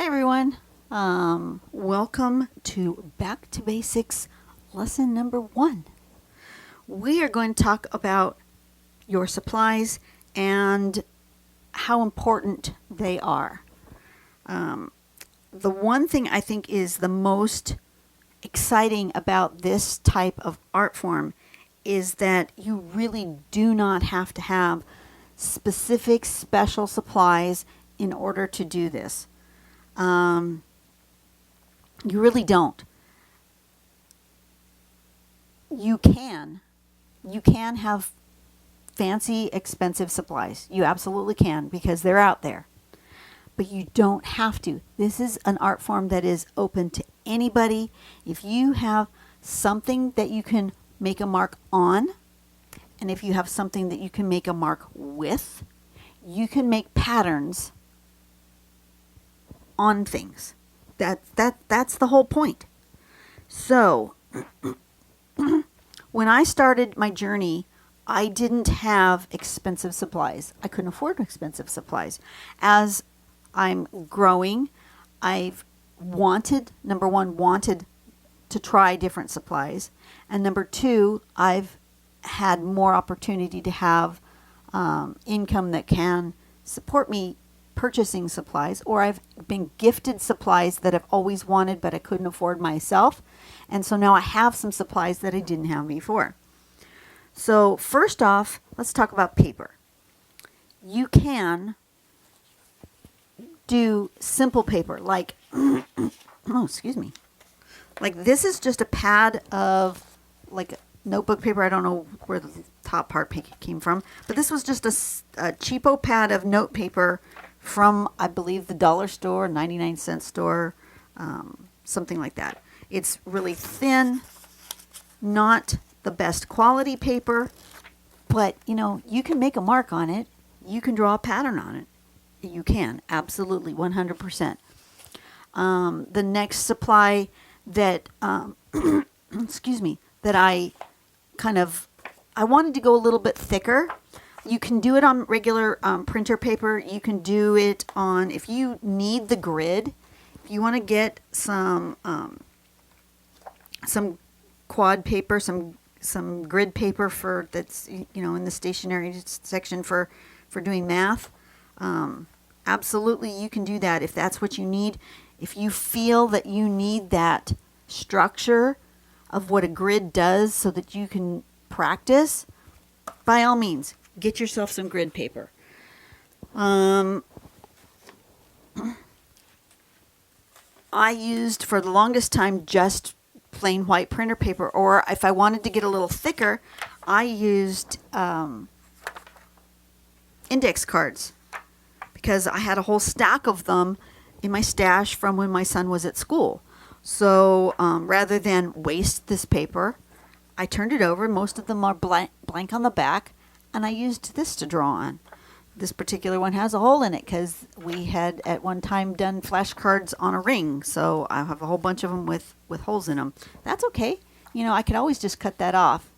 Hi everyone. Welcome to Back to Basics lesson number 1. We are going to talk about your supplies and how important they are. The one thing I think is the most exciting about this type of art form is that you really do not have to have specific special supplies in order to do this. You really don't. You can have fancy, expensive supplies. You absolutely can because they're out there. But you don't have to. This is an art form that is open to anybody. If you have something that you can make a mark on, and if you have something that you can make a mark with, you can make patterns on things. That's the whole point. So, when I started my journey, I didn't have expensive supplies. I couldn't afford expensive supplies. As I'm growing, I've number one, wanted to try different supplies. And number two, I've had more opportunity to have income that can support me purchasing supplies, or I've been gifted supplies that I've always wanted but I couldn't afford myself. And so now I have some supplies that I didn't have before. So first off, let's talk about paper. You can do simple paper like, excuse me. Like this is just a pad of like notebook paper. I don't know where the top part came from, but this was just a cheapo pad of note paper from, I believe, the dollar store, 99-cent store, something like that. It's really thin, not the best quality paper, but you can make a mark on it. You can draw a pattern on it. You can, absolutely, 100%. The next supply that, excuse me, that I wanted to go a little bit thicker. You can do it on regular printer paper. You can do it on, if you need the grid, if you want to get some quad paper, some grid paper for that's in the stationery section for doing math. Absolutely, you can do that if that's what you need. If you feel that you need that structure of what a grid does so that you can practice, by all means, get yourself some grid paper. I used for the longest time just plain white printer paper, or if I wanted to get a little thicker, I used index cards because I had a whole stack of them in my stash from when my son was at school. So rather than waste this paper, I turned it over. Most of them are blank on the back, and I used this to draw on. This particular one has a hole in it because we had at one time done flashcards on a ring. So I have a whole bunch of them with holes in them. That's okay. I could always just cut that off.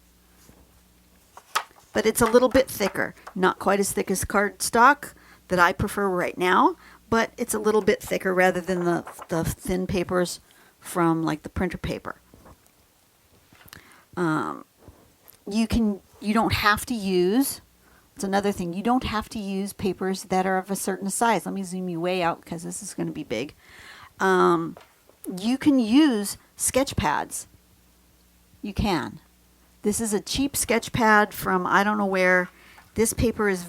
But it's a little bit thicker. Not quite as thick as cardstock that I prefer right now, but it's a little bit thicker rather than the thin papers from like the printer paper. You don't have to use, it's another thing, you don't have to use papers that are of a certain size. Let me zoom you way out because this is going to be big. You can use sketch pads. You can. This is a cheap sketch pad from I don't know where. This paper is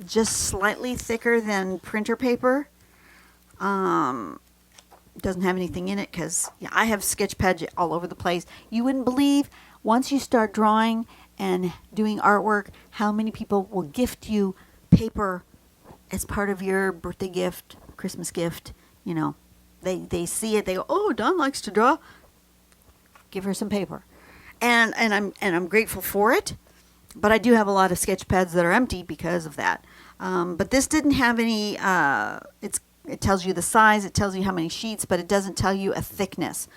just slightly thicker than printer paper. Doesn't have anything in it because I have sketch pads all over the place. You wouldn't believe once you start drawing and doing artwork how many people will gift you paper as part of your birthday gift, Christmas gift. They see it, they go, oh, Dawn likes to draw, give her some paper, and I'm grateful for it. But I do have a lot of sketch pads that are empty because of that. But this didn't have any. It tells you the size, it tells you how many sheets, but it doesn't tell you a thickness.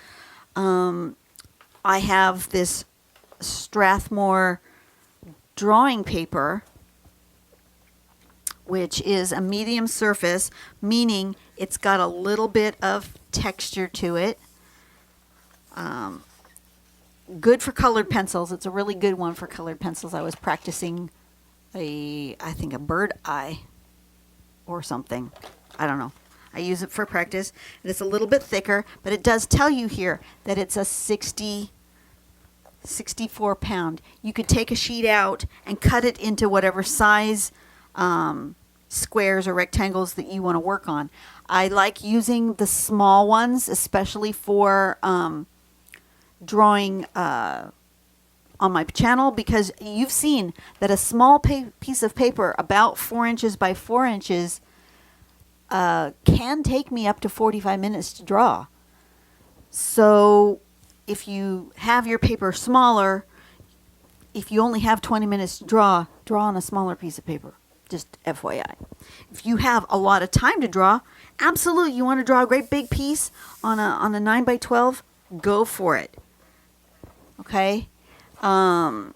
I have this Strathmore drawing paper which is a medium surface, meaning it's got a little bit of texture to it. Good for colored pencils. It's a really good one for colored pencils. I was practicing I think a bird eye or something. I don't know. I use it for practice. And it's a little bit thicker, but it does tell you here that it's a 64 pound. You could take a sheet out and cut it into whatever size squares or rectangles that you want to work on. I like using the small ones, especially for drawing on my channel, because you've seen that a small piece of paper about 4 inches by 4 inches can take me up to 45 minutes to draw. So if you have your paper smaller, if you only have 20 minutes to draw on a smaller piece of paper. Just FYI. If you have a lot of time to draw, absolutely, you want to draw a great big piece on a 9 by 12, go for it. Okay? The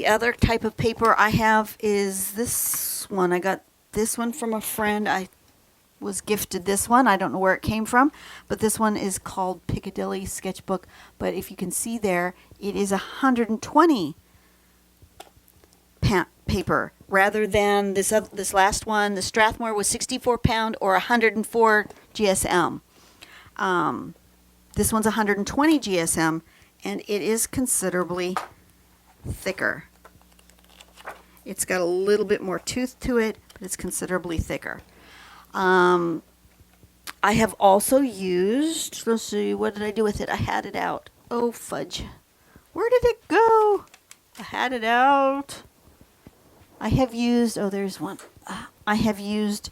other type of paper I have is this one. I got this one from a friend. I was gifted this one. I don't know where it came from, but this one is called Piccadilly Sketchbook. But if you can see there, it is 120 paper rather than this last one. The Strathmore was 64 pound or 104 GSM. This one's 120 GSM, and it is considerably thicker. It's got a little bit more tooth to it, but it's considerably thicker. I have also used, let's see, what did I do with it? I had it out. Oh, fudge. Where did it go? I had it out. I have used, oh, there's one. I have used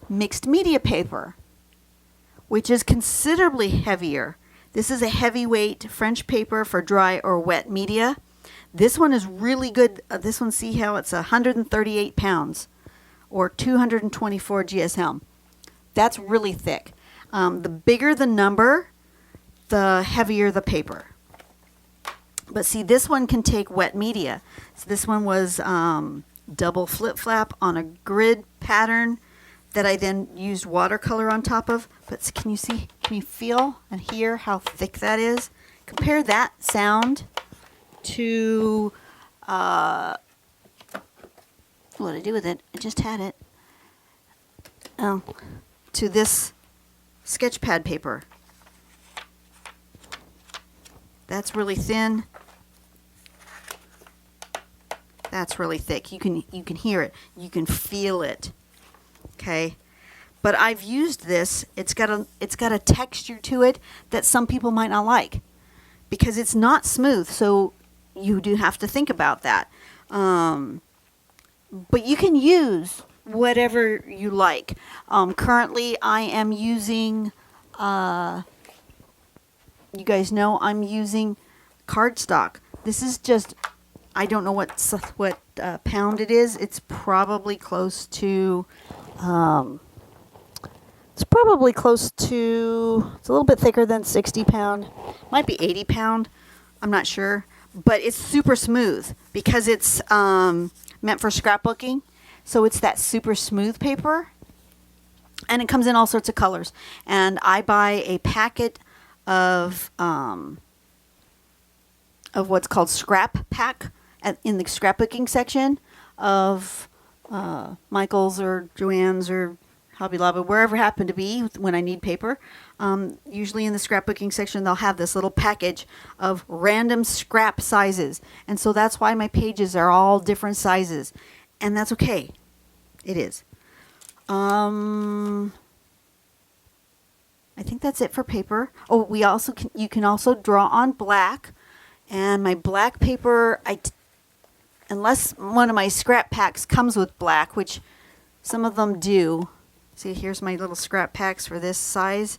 mixed media paper, which is considerably heavier. This is a heavyweight French paper for dry or wet media. This one is really good. This one, see how it's 138 pounds or 224 GSM. That's really thick. The bigger the number, the heavier the paper. But see, this one can take wet media. So this one was double flip-flap on a grid pattern that I then used watercolor on top of. But can you see, can you feel and hear how thick that is? Compare that sound to, what did I do with it? I just had it. Oh, to this sketch pad paper. That's really thin. That's really thick. You can hear it. You can feel it. Okay? But I've used this. It's got a texture to it that some people might not like because it's not smooth. So you do have to think about that. But you can use whatever you like. Currently, I am using. You guys know I'm using cardstock. This is just, I don't know what pound it is. It's probably close to, it's a little bit thicker than 60 pound. Might be 80 pound. I'm not sure. But it's super smooth because it's meant for scrapbooking. So it's that super smooth paper. And it comes in all sorts of colors. And I buy a packet of what's called Scrap Pack in the scrapbooking section of Michael's or Joann's or Hobby Lobby, wherever I happen to be when I need paper. Usually in the scrapbooking section, they'll have this little package of random scrap sizes. And so that's why my pages are all different sizes. And that's okay. It is. I think that's it for paper. Oh, you can also draw on black. And my black paper, unless one of my scrap packs comes with black, which some of them do. See, here's my little scrap packs for this size.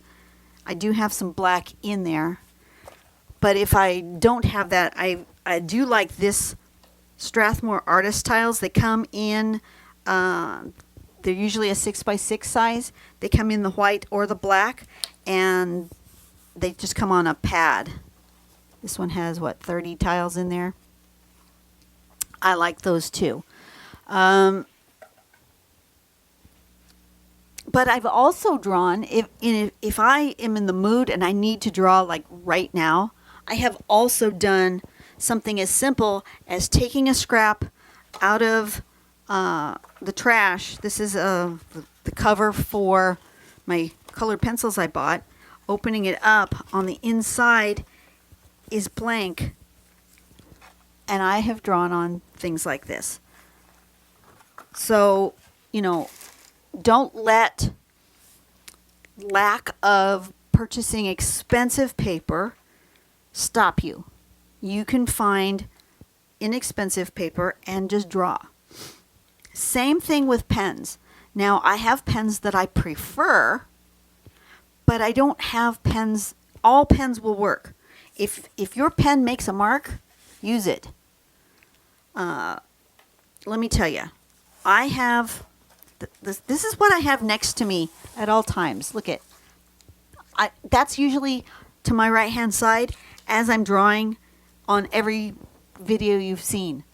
I do have some black in there. But if I don't have that, I do like this Strathmore Artist Tiles. They come in, they're usually a 6x6 size. They come in the white or the black, and they just come on a pad. This one has, 30 tiles in there? I like those too. But I've also drawn, if I am in the mood and I need to draw like right now, I have also done something as simple as taking a scrap out of the trash. This is the cover for my colored pencils I bought. Opening it up, on the inside is blank, and I have drawn on things like this. So, you know, don't let lack of purchasing expensive paper stop you. You can find inexpensive paper and just draw. Same thing with pens. Now, I have pens that I prefer, but I don't have pens. All pens will work. If your pen makes a mark, use it. Let me tell you, I have this is what I have next to me at all times. Look at, that's usually to my right hand side as I'm drawing on every video you've seen.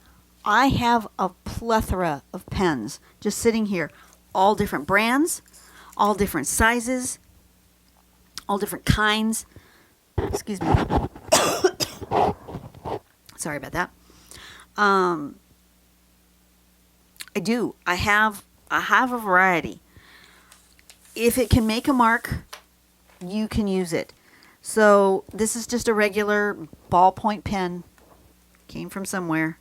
I have a plethora of pens just sitting here, all different brands, all different sizes, all different kinds. Excuse me. Sorry about that. I do. I have a variety. If it can make a mark, you can use it. So this is just a regular ballpoint pen. Came from somewhere.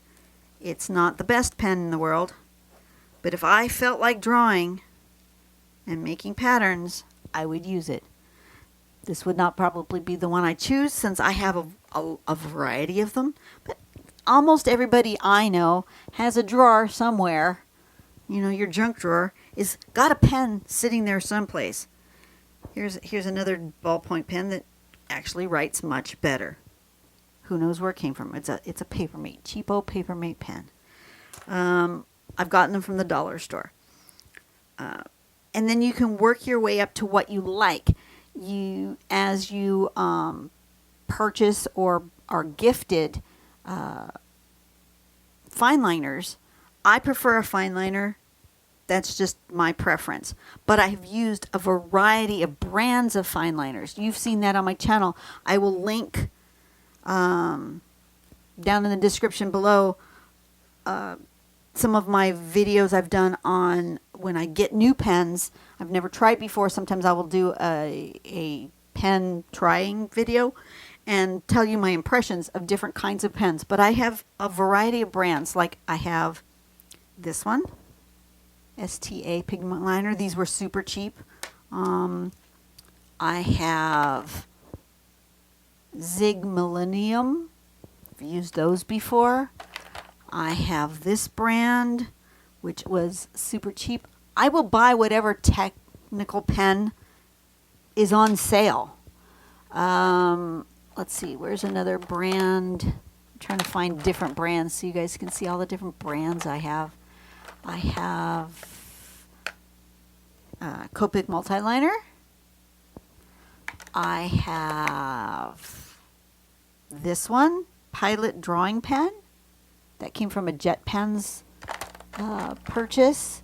It's not the best pen in the world, but if I felt like drawing and making patterns, I would use it. This would not probably be the one I choose since I have a variety of them, but almost everybody I know has a drawer somewhere. You know, your junk drawer is got a pen sitting there someplace. Here's another ballpoint pen that actually writes much better. Who knows where it came from? It's a Papermate, cheapo Papermate pen. I've gotten them from the dollar store. And then you can work your way up to what you like. As you purchase or are gifted fine liners, I prefer a fine liner. That's just my preference. But I've used a variety of brands of fine liners. You've seen that on my channel. I will link down in the description below some of my videos I've done on when I get new pens. I've never tried before. Sometimes I will do a pen trying video and tell you my impressions of different kinds of pens. But I have a variety of brands. Like I have this one, STA pigment liner. These were super cheap. I have Zig Millennium. I've used those before. I have this brand, which was super cheap. I will buy whatever technical pen is on sale. Let's see, where's another brand? I'm trying to find different brands so you guys can see all the different brands I have. I have Copic Multiliner. I have this one, Pilot Drawing Pen. That came from a Jet Pens purchase.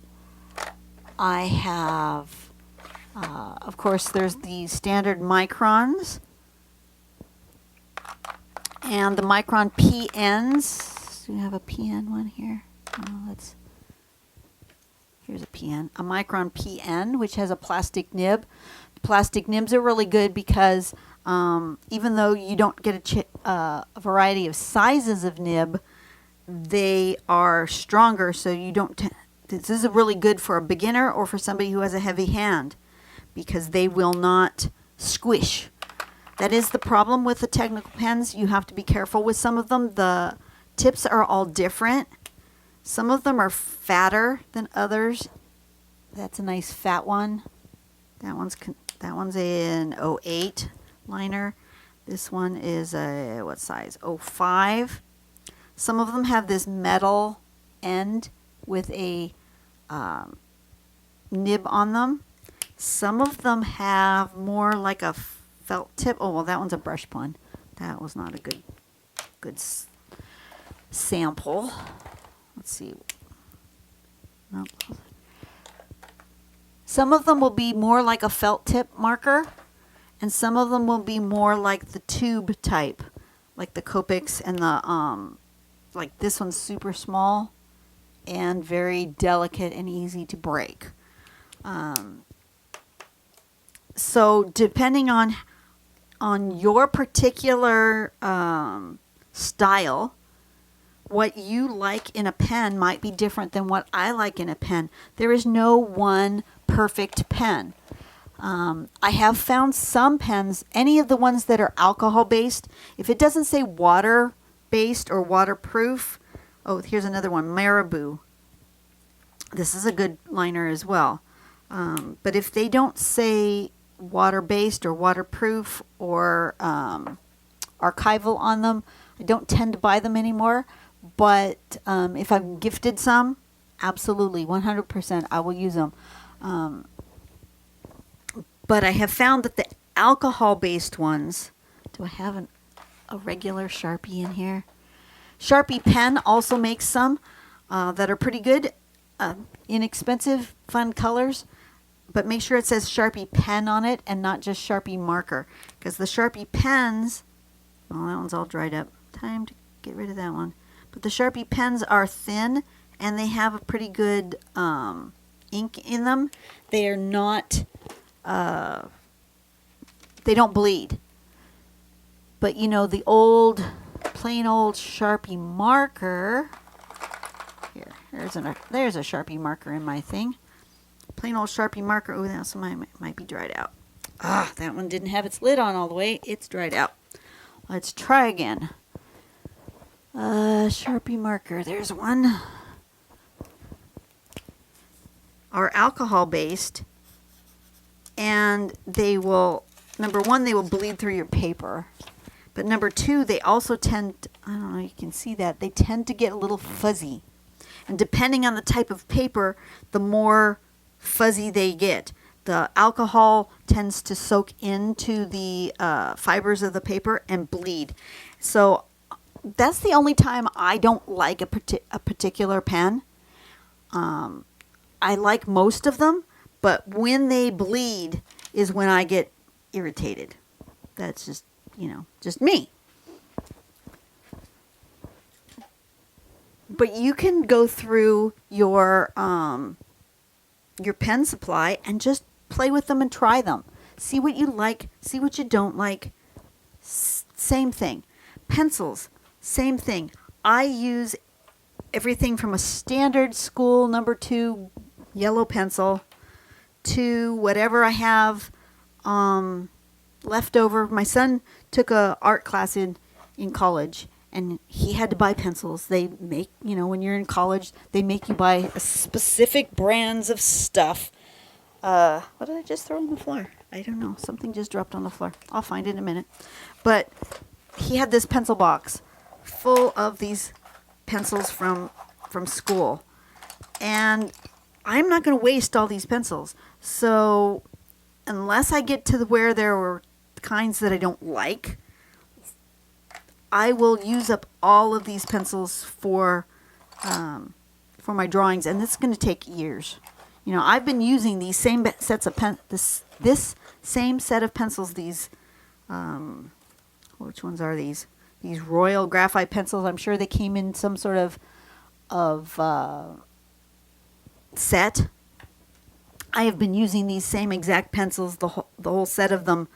I have, of course, there's the standard microns. And the Micron PNs. Do you have a PN one here? Oh, here's a PN. A Micron PN, which has a plastic nib. Plastic nibs are really good because even though you don't get a variety of sizes of nib, they are stronger, so you don't. This is really good for a beginner or for somebody who has a heavy hand because they will not squish. That is the problem with the technical pens. You have to be careful with some of them. The tips are all different. Some of them are fatter than others. That's a nice fat one. That one's an 08 liner. This one is a, what size? 05. Some of them have this metal end with a nib on them. Some of them have more like a felt tip. Oh, well, that one's a brush one. That was not a good sample. Let's see. Nope. Some of them will be more like a felt tip marker, and some of them will be more like the tube type, like the Copics and the, like this one's super small and very delicate and easy to break. So depending on your particular style, what you like in a pen might be different than what I like in a pen. There is no one perfect pen. I have found some pens, any of the ones that are alcohol based, if it doesn't say water based or waterproof, oh, here's another one, Marabou. This is a good liner as well. But if they don't say water based or waterproof or archival on them, I don't tend to buy them anymore. But if I'm gifted some, absolutely, 100%, I will use them. But I have found that the alcohol-based ones, do I have a regular Sharpie in here? Sharpie pen also makes some that are pretty good, inexpensive, fun colors. But make sure it says Sharpie pen on it and not just Sharpie marker. Because the Sharpie pens, well, that one's all dried up. Time to get rid of that one. But the Sharpie pens are thin and they have a pretty good ink in them. They are not, they don't bleed. But you know, the old, plain old Sharpie marker, there's a Sharpie marker in my thing. Plain old Sharpie marker, oh, that one might be dried out. Ah, that one didn't have its lid on all the way. It's dried out. Let's try again. Sharpie marker, there's one. Are alcohol based, and they will, number one, they will bleed through your paper, but number two, they also tend, I don't know, you can see that, they tend to get a little fuzzy, and depending on the type of paper, the more fuzzy they get. The alcohol tends to soak into the fibers of the paper and bleed. So that's the only time I don't like a particular pen. I like most of them, but when they bleed is when I get irritated. That's just, just me. But you can go through your pen supply and just play with them and try them. See what you like, see what you don't like. Same thing. Pencils, same thing. I use everything from a standard school number 2 yellow pencil to whatever I have left over. My son took a art class in college, and he had to buy pencils. They make, when you're in college, they make you buy a specific brands of stuff. What did I just throw on the floor? I don't know. Something just dropped on the floor. I'll find it in a minute. But he had this pencil box full of these pencils from school. And I'm not going to waste all these pencils. So unless I get to where there were kinds that I don't like, I will use up all of these pencils for my drawings, and this is going to take years. I've been using these same sets of this same set of pencils. These, which ones are these? These Royal Graphite pencils. I'm sure they came in some sort of set. I have been using these same exact pencils, the whole set of them,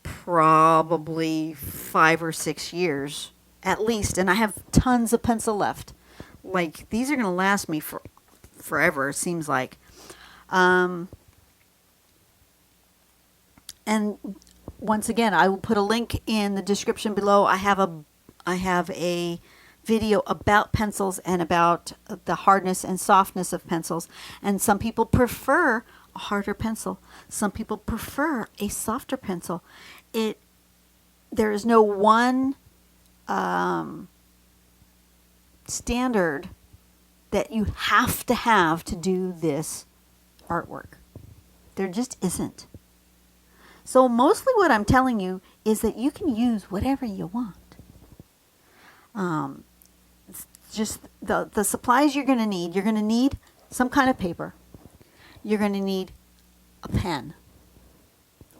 probably 5 or 6 years at least, and I have tons of pencil left. Like, these are going to last me for forever, it seems like. And once again, I will put a link in the description below. I have a video about pencils and about the hardness and softness of pencils. And some people prefer a harder pencil. Some people prefer a softer pencil. There is no one standard that you have to do this artwork. There just isn't. So mostly what I'm telling you is that you can use whatever you want. Just the supplies you're going to need. You're going to need some kind of paper. you're going to need a pen,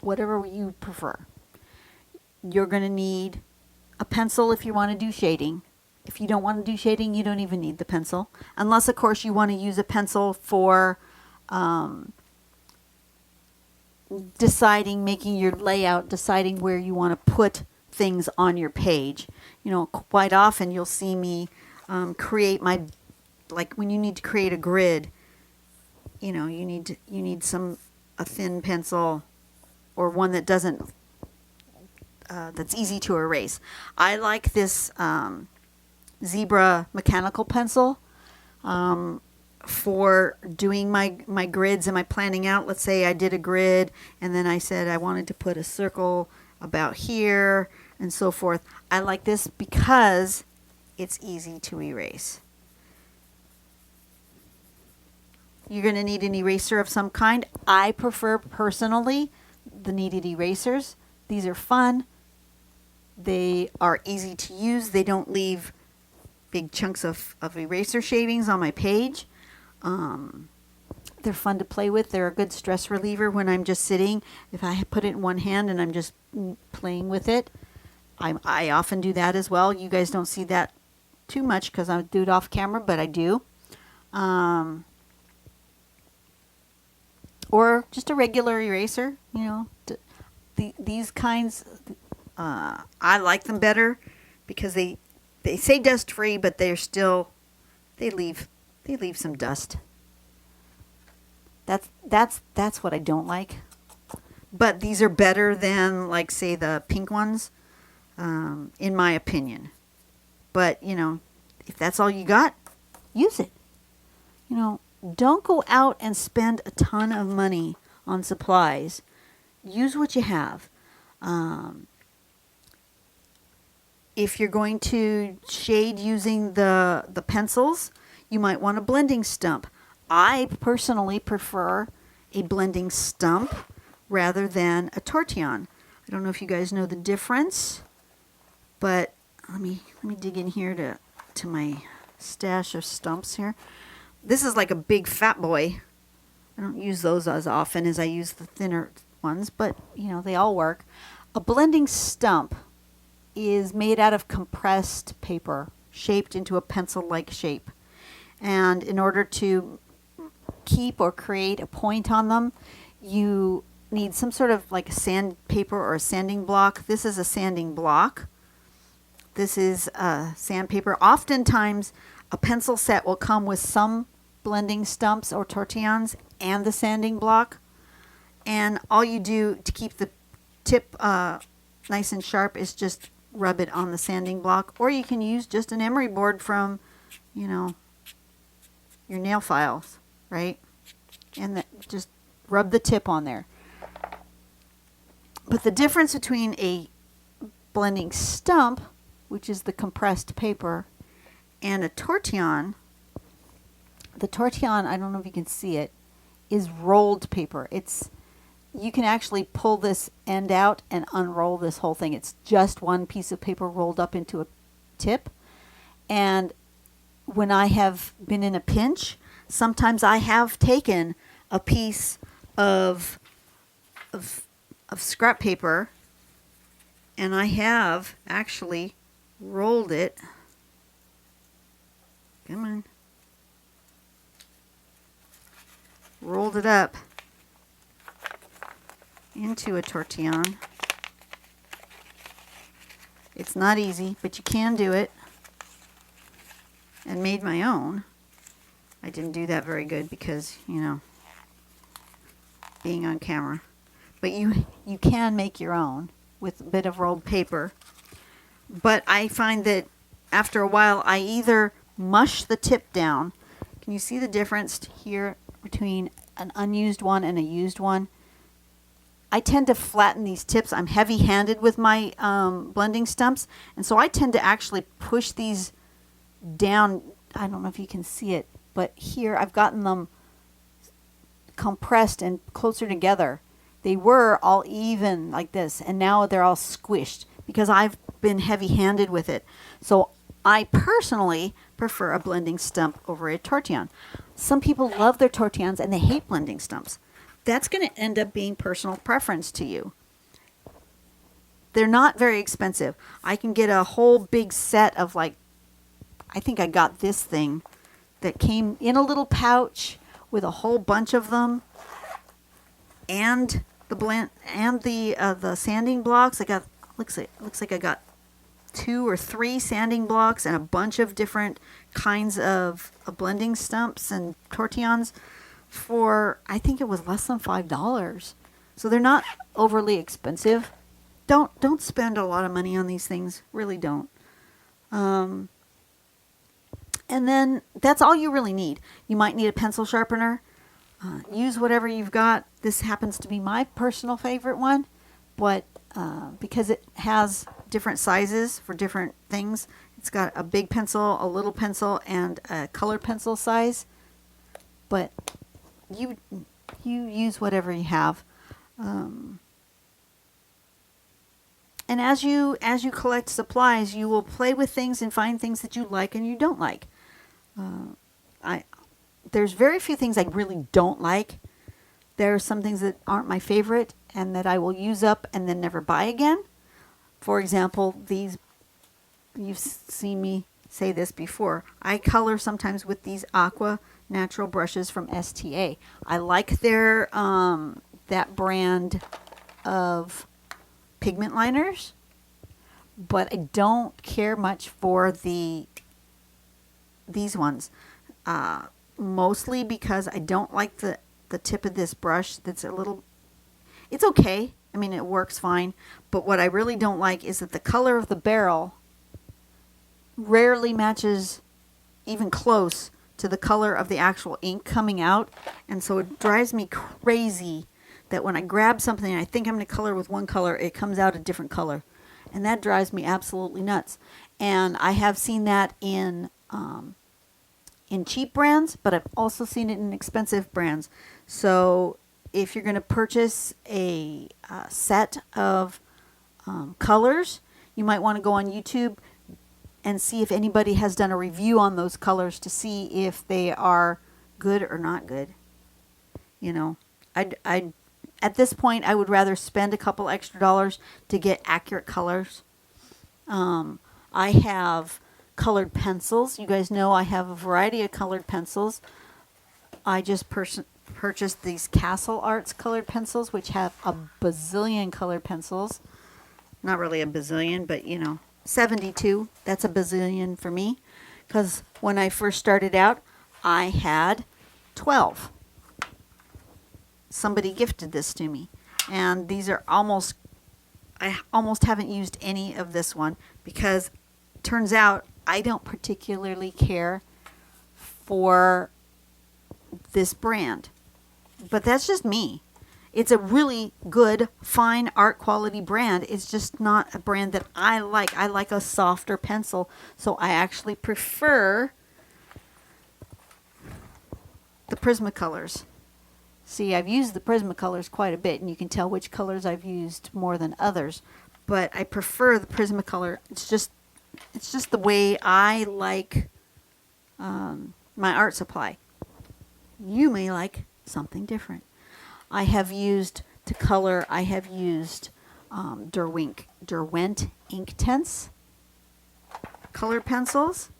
whatever you prefer. You're going to need a pencil if you want to do shading. If you don't want to do shading, you don't even need the pencil. Unless, of course, you want to use a pencil for deciding, making your layout, deciding where you want to put things on your page. You know, quite often you'll see me create my, like when you need to create a grid, you know, you need a thin pencil or one that doesn't, that's easy to erase. I like this zebra mechanical pencil for doing my grids and my planning out. Let's say I did a grid and then I said I wanted to put a circle about here and so forth. I like this because it's easy to erase. You're going to need an eraser of some kind. I prefer personally the kneaded erasers. These are fun. They are easy to use. They don't leave big chunks of eraser shavings on my page. They're fun to play with. They're a good stress reliever when I'm just sitting. If I put it in one hand and I'm just playing with it, I often do that as well. You guys don't see that too much because I do it off camera, but I do. Or just a regular eraser, you know. These kinds, I like them better because they say dust free, but they're still, they leave some dust. That's what I don't like. But these are better than, like, say, the pink ones, in my opinion. But, you know, if that's all you got, use it. You know, don't go out and spend a ton of money on supplies. Use what you have. If you're going to shade using the pencils, you might want a blending stump. I personally prefer a blending stump rather than a tortillon. I don't know if you guys know the difference, but let me dig in here to my stash of stumps here. This is like a big fat boy. I don't use those as often as I use the thinner ones, but you know, they all work. A blending stump is made out of compressed paper, shaped into a pencil-like shape. And in order to keep or create a point on them, you need some sort of like a sandpaper or a sanding block. This is a sanding block. This is sandpaper. Oftentimes, a pencil set will come with some blending stumps or tortillons and the sanding block. And all you do to keep the tip nice and sharp is just rub it on the sanding block. Or you can use just an emery board from, you know, your nail files, right? And just rub the tip on there. But the difference between a blending stump, which is the compressed paper, and a tortillon, the tortillon, I don't know if you can see it, is rolled paper. You can actually pull this end out and unroll this whole thing. It's just one piece of paper rolled up into a tip. And when I have been in a pinch, sometimes I have taken a piece of scrap paper and I have actually rolled it. Come on. Rolled it up into a tortillon. It's not easy, but you can do it. And made my own. I didn't do that very good because, you know, being on camera. But you can make your own with a bit of rolled paper. But I find that after a while, I either mush the tip down. Can you see the difference here between an unused one and a used one? I tend to flatten these tips. I'm heavy-handed with my blending stumps, and so I tend to actually push these down. I don't know if you can see it, but here I've gotten them compressed and closer together. They were all even like this, and now they're all squished because I've been heavy-handed with it. So I personally prefer a blending stump over a tortillon. Some people love their tortillons and they hate blending stumps. That's going to end up being personal preference to you. They're not very expensive. I can get a whole big set of, like, I think I got this thing that came in a little pouch with a whole bunch of them, and the sanding blocks. I got looks like I got 2 or 3 sanding blocks and a bunch of different kinds of blending stumps and tortillons for, I think it was less than $5. So they're not overly expensive. Don't spend a lot of money on these things. Really don't. And then that's all you really need. You might need a pencil sharpener. Use whatever you've got. This happens to be my personal favorite one, but because it has different sizes for different things. It's got a big pencil, a little pencil, and a colored pencil size. But you use whatever you have. And as you collect supplies, you will play with things and find things that you like and you don't like. There's very few things I really don't like. There are some things that aren't my favorite and that I will use up and then never buy again. For example, these, you've seen me say this before. I color sometimes with these Aqua natural brushes from STA. I like their that brand of pigment liners, but I don't care much for these ones. Mostly because I don't like the tip of this brush. That's a little, it's okay. I mean, it works fine. But what I really don't like is that the color of the barrel rarely matches even close to the color of the actual ink coming out. And so it drives me crazy that when I grab something and I think I'm going to color with one color, it comes out a different color. And that drives me absolutely nuts. And I have seen that in cheap brands, but I've also seen it in expensive brands. So if you're going to purchase a set of colors, you might want to go on YouTube and see if anybody has done a review on those colors to see if they are good or not good. You know, I'd at this point, I would rather spend a couple extra dollars to get accurate colors. I have colored pencils. You guys know I have a variety of colored pencils. I just purchased these Castle Arts colored pencils, which have a bazillion colored pencils. Not really a bazillion, but 72. That's a bazillion for me. Because when I first started out, I had 12. Somebody gifted this to me. And these are I almost haven't used any of this one because it turns out I don't particularly care for this brand. But that's just me. It's a really good, fine art quality brand. It's just not a brand that I like. I like a softer pencil. So I actually prefer the Prismacolors. See, I've used the Prismacolors quite a bit, and you can tell which colors I've used more than others. But I prefer the Prismacolor. It's just the way I like my art supply. You may like something different. I have used Derwent Inktense color pencils.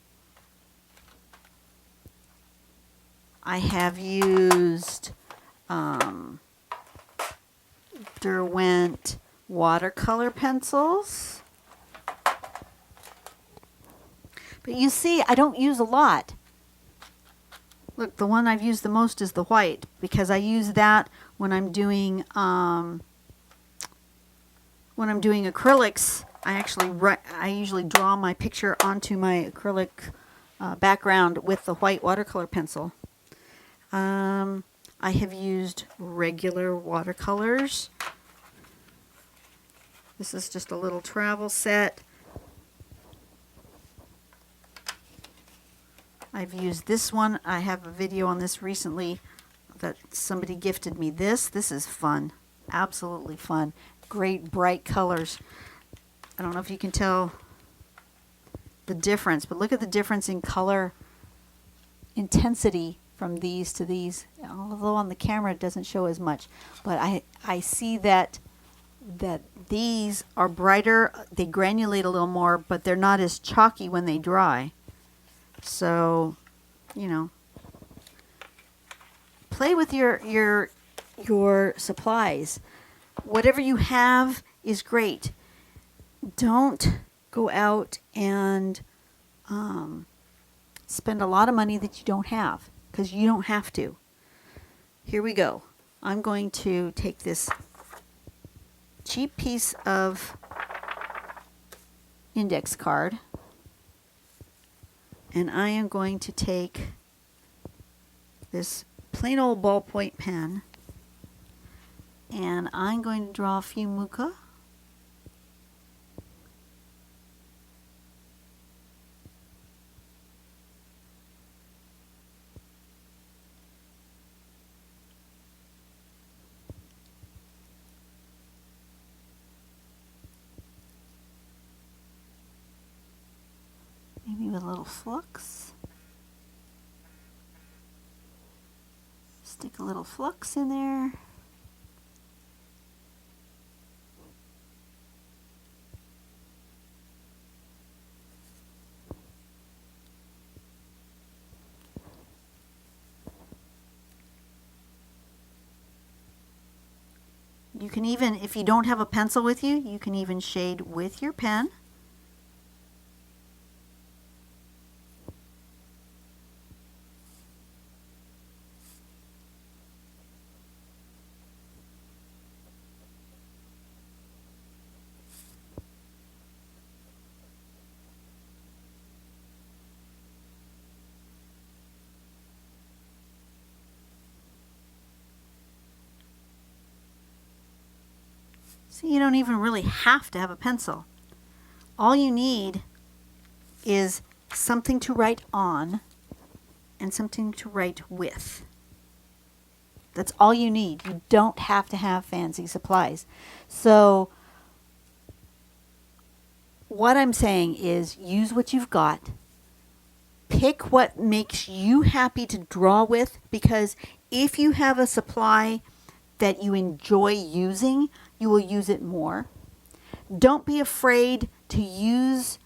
I have used Derwent watercolor pencils. But you see, I don't use a lot. Look, the one I've used the most is the white because I use that when I'm doing acrylics. I usually draw my picture onto my acrylic background with the white watercolor pencil. I have used regular watercolors. This is just a little travel set. I've used this one. I have a video on this recently that somebody gifted me this. This is fun. Absolutely fun. Great bright colors. I don't know if you can tell the difference, but look at the difference in color intensity from these to these. Although on the camera it doesn't show as much, but I see that these are brighter, they granulate a little more, but they're not as chalky when they dry. So, you know, play with your supplies. Whatever you have is great. Don't go out and spend a lot of money that you don't have, because you don't have to. Here we go. I'm going to take this cheap piece of index card, and I am going to take this plain old ballpoint pen, and I'm going to draw a few muka. Maybe with a little flux. Stick a little flux in there. You can even, if you don't have a pencil with you, you can even shade with your pen. So you don't even really have to have a pencil. All you need is something to write on and something to write with. That's all you need. You don't have to have fancy supplies. So what I'm saying is use what you've got. Pick what makes you happy to draw with, because if you have a supply that you enjoy using, you will use it more. Don't be afraid to use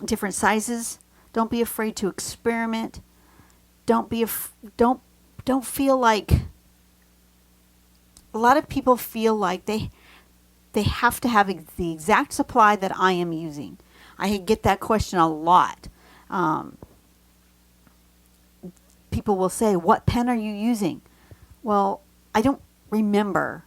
different sizes. Don't be afraid to experiment. Don't feel like, a lot of people feel like they have to have the exact supply that I am using. I get that question a lot. People will say, "What pen are you using?" Well, I don't remember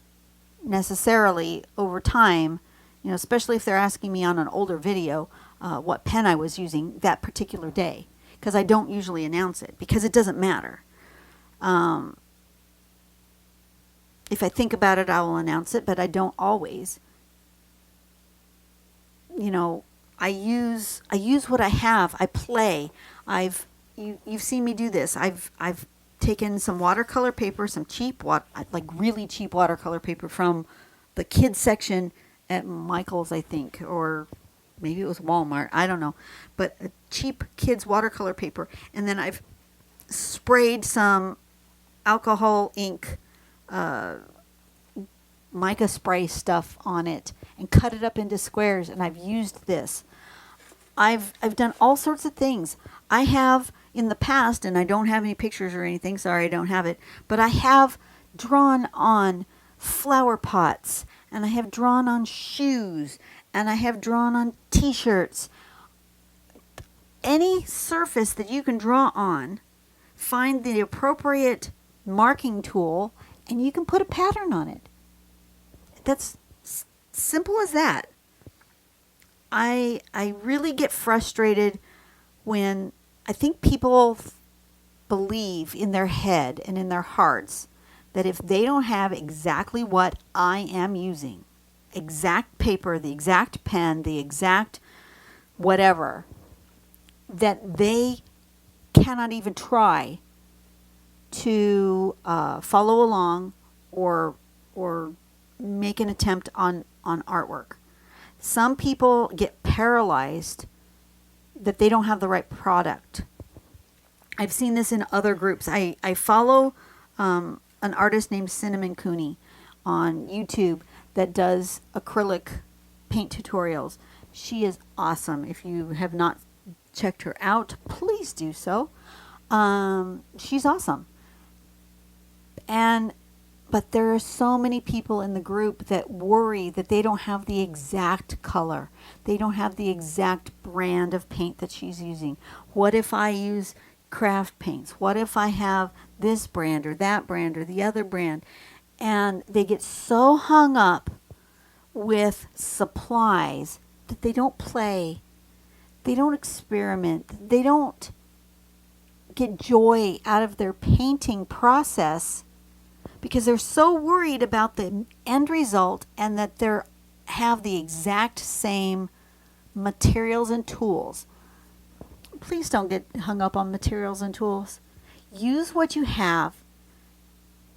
necessarily over time, you know, especially if they're asking me on an older video what pen I was using that particular day, because I don't usually announce it because it doesn't matter. If I think about it, I will announce it, but I don't always. You know, I use what I have. I play. You've seen me do this. I've taken some watercolor paper, some cheap, like really cheap watercolor paper from the kids section at Michael's, I think, or maybe it was Walmart. I don't know, but a cheap kids watercolor paper, and then I've sprayed some alcohol ink, mica spray stuff on it, and cut it up into squares, and I've used this. I've done all sorts of things. I have in the past, and I don't have any pictures or anything, sorry I don't have it, but I have drawn on flower pots, and I have drawn on shoes, and I have drawn on t-shirts. Any surface that you can draw on, find the appropriate marking tool, and you can put a pattern on it. That's simple as that. I really get frustrated when I think people believe in their head and in their hearts that if they don't have exactly what I am using, exact paper, the exact pen, the exact whatever, that they cannot even try to follow along or make an attempt on artwork. Some people get paralyzed that they don't have the right product. I've seen this in other groups. I follow an artist named Cinnamon Cooney on YouTube that does acrylic paint tutorials. She is awesome. If you have not checked her out, please do so. She's awesome. But there are so many people in the group that worry that they don't have the exact color. They don't have the exact brand of paint that she's using. What if I use craft paints? What if I have this brand or that brand or the other brand? And they get so hung up with supplies that they don't play. They don't experiment. They don't get joy out of their painting process because they're so worried about the end result and that they have the exact same materials and tools. Please don't get hung up on materials and tools. Use what you have.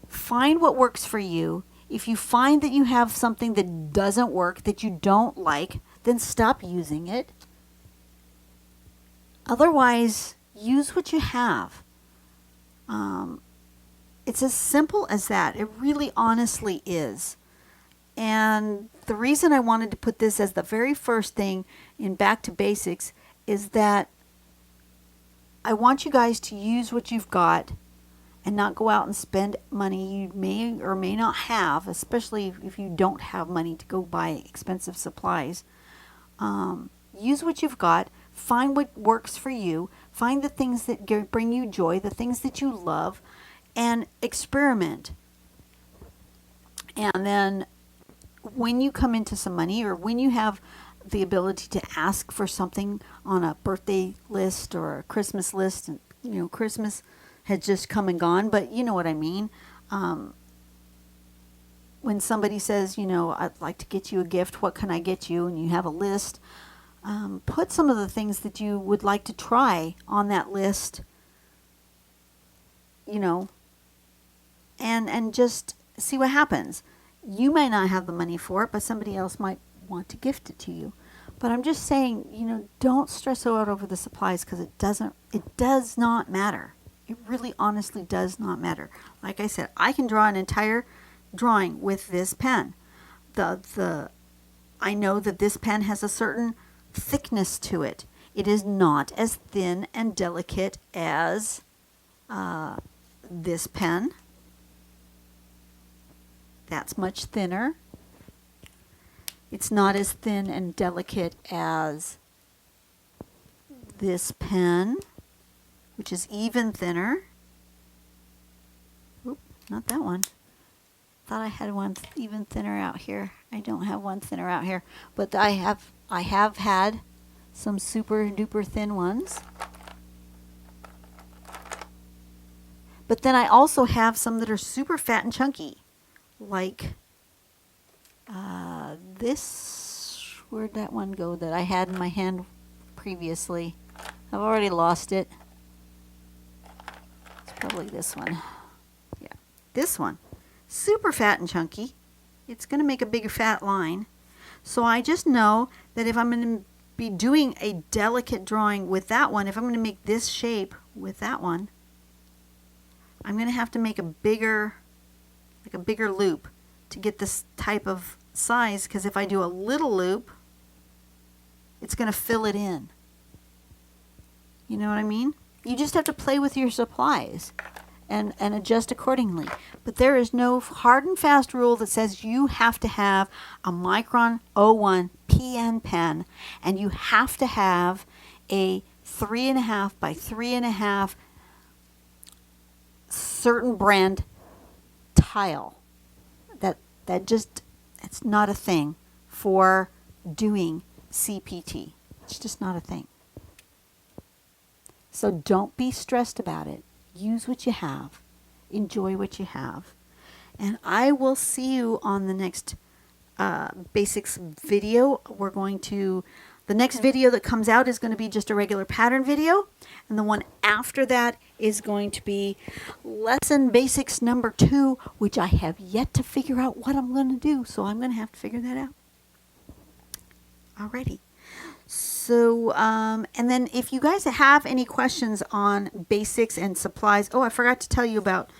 Find what works for you. If you find that you have something that doesn't work, that you don't like, then stop using it. Otherwise, use what you have. It's as simple as that. It really honestly is. And the reason I wanted to put this as the very first thing in Back to Basics is that I want you guys to use what you've got and not go out and spend money you may or may not have, especially if you don't have money to go buy expensive supplies. Use what you've got. Find what works for you. Find the things that bring you joy, the things that you love, and experiment. And then when you come into some money or when you have the ability to ask for something on a birthday list or a Christmas list, and Christmas had just come and gone, but you know what I mean. When somebody says, I'd like to get you a gift, what can I get you? And you have a list, put some of the things that you would like to try on that list, and just see what happens. You may not have the money for it, but somebody else might want to gift it to you. But I'm just saying, don't stress out over the supplies because it does not matter. It really honestly does not matter. Like I said, I can draw an entire drawing with this pen. I know that this pen has a certain thickness to it. It is not as thin and delicate as this pen. That's much thinner. It's not as thin and delicate as this pen, which is even thinner. Oop, not that one. Thought I had one even thinner out here. I don't have one thinner out here, but I have had some super duper thin ones. But then I also have some that are super fat and chunky, like this. Where'd that one go that I had in my hand previously? I've already lost it. It's probably this one. Yeah, this one. Super fat and chunky. It's going to make a big fat line. So I just know that if I'm going to be doing a delicate drawing with that one, if I'm going to make this shape with that one, I'm going to have to make a bigger loop to get this type of size, because if I do a little loop, it's going to fill it in. You know what I mean? You just have to play with your supplies and adjust accordingly. But there is no hard and fast rule that says you have to have a Micron 01 PN pen and you have to have a 3.5 by 3.5 certain brand tile. That just, it's not a thing for doing CPT. It's just not a thing. So don't be stressed about it. Use what you have. Enjoy what you have. And I will see you on the next basics video. The next video that comes out is going to be just a regular pattern video. And the one after that is going to be lesson basics number 2, which I have yet to figure out what I'm going to do. So I'm going to have to figure that out. Alrighty. So, and then if you guys have any questions on basics and supplies, oh, I forgot to tell you about,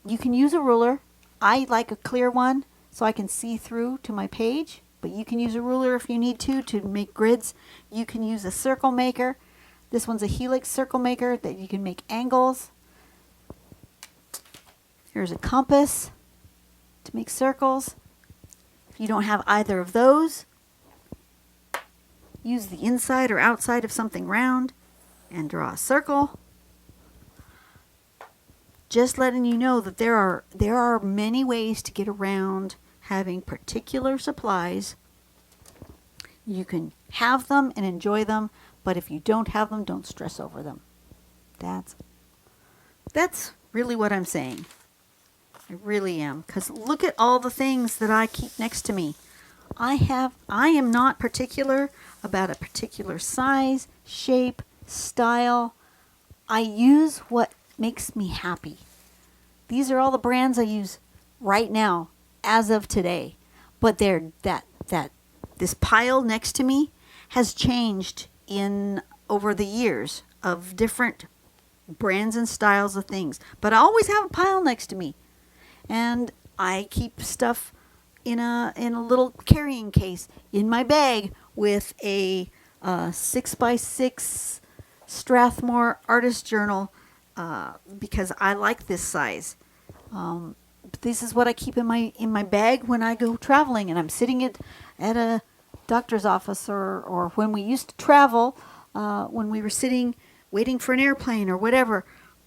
you can use a ruler. I like a clear one so I can see through to my page, but you can use a ruler if you need to make grids. You can use a circle maker. This one's a helix circle maker that you can make angles. Here's a compass to make circles. If you don't have either of those, use the inside or outside of something round and draw a circle. Just letting you know that there are many ways to get around having particular supplies. You can have them and enjoy them, but if you don't have them, don't stress over them. That's really what I'm saying. I really am, because look at all the things that I keep next to me. I am not particular about a particular size, shape, style. I use what makes me happy. These are all the brands I use right now, as of today. But this pile next to me has changed over the years of different brands and styles of things. But I always have a pile next to me, and I keep stuff in a little carrying case in my bag with a 6x6 Strathmore artist journal because I like this size. This is what I keep in my bag when I go traveling, and I'm sitting at a doctor's office or when we used to travel, when we were sitting waiting for an airplane or whatever.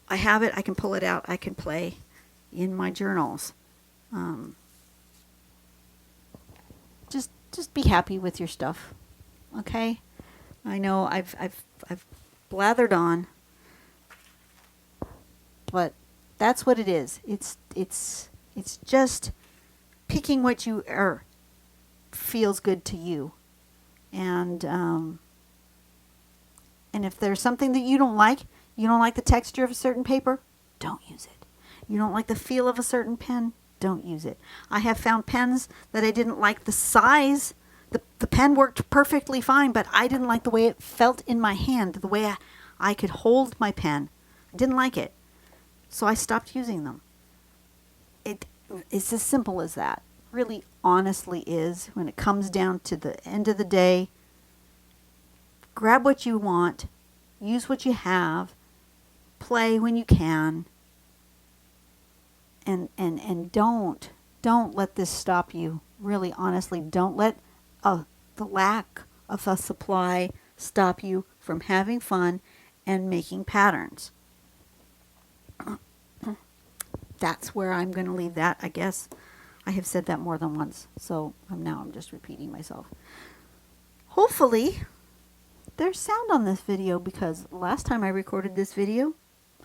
I have it. I can pull it out. I can play in my journals. Just be happy with your stuff, okay? I know I've blathered on, but that's what it is. It's just picking what feels good to you, and if there's something that you don't like the texture of a certain paper, don't use it. You don't like the feel of a certain pen, don't use it. I have found pens that I didn't like the size. The pen worked perfectly fine, but I didn't like the way it felt in my hand, the way I could hold my pen. I didn't like it. So I stopped using them. It's as simple as that. Really, honestly is, when it comes down to the end of the day, grab what you want, use what you have, play when you can, and don't let this stop you. Really, honestly, don't let the lack of a supply stop you from having fun and making patterns. That's where I'm going to leave that, I guess. I have said that more than once, so I'm just repeating myself. Hopefully, there's sound on this video, because last time I recorded this video,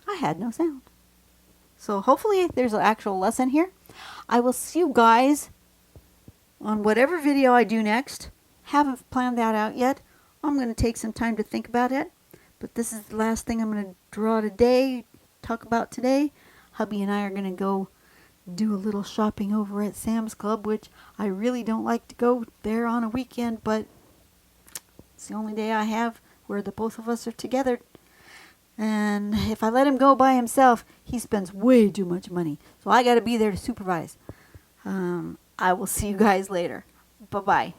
I had no sound. So hopefully there's an actual lesson here. I will see you guys on whatever video I do next. Haven't planned that out yet. I'm going to take some time to think about it. But this is the last thing I'm going to draw today, talk about today. Hubby and I are going to go do a little shopping over at Sam's Club, which I really don't like to go there on a weekend, but it's the only day I have where the both of us are together. And if I let him go by himself, he spends way too much money. So I got to be there to supervise. I will see you guys later. Bye-bye.